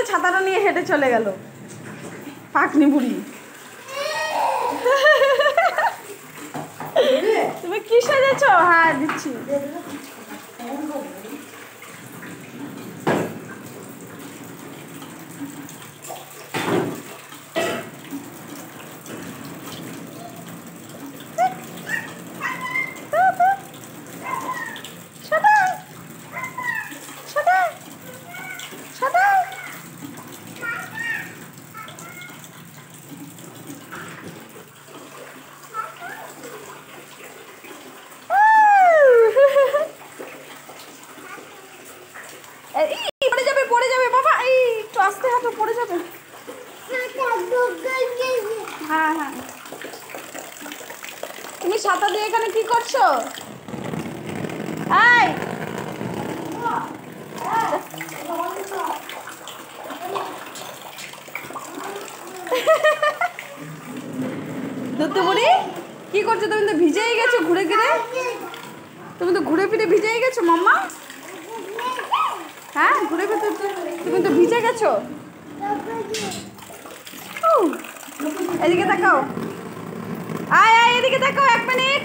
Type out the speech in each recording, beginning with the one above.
বলে ছাতাটা নিয়ে হেঁটে চলে গেল পাকনি বুড়ি। তুমি কি সেজেছ? হ্যাঁ দিচ্ছি। পড়ে যাবে বাবা, এই একটু আস্তে হাঁটো, পড়ে যাবে। হ্যাঁ হ্যাঁ, তুমি ছাতা দিয়ে এখানে কি করছো? এই দুত্তুবুড়ি কি করছো? তুমি তো ভিজেই গেছো ঘুরে ঘিরে, তুমি তো ঘুরে ফিরে ভিজেই গেছো মাম্মা। হ্যাঁ ঘুরে ফিরে তুমি তো ভিজে গেছো। এদিকে তাকাও, আয় আয় এদিকে তাকাও, 1 মিনিট।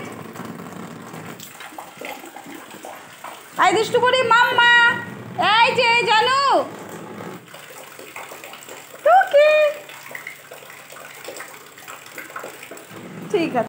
আয় দুষ্টু বুড়ি মাম্মা, এই যে জানু টুকি, ঠিক আছে।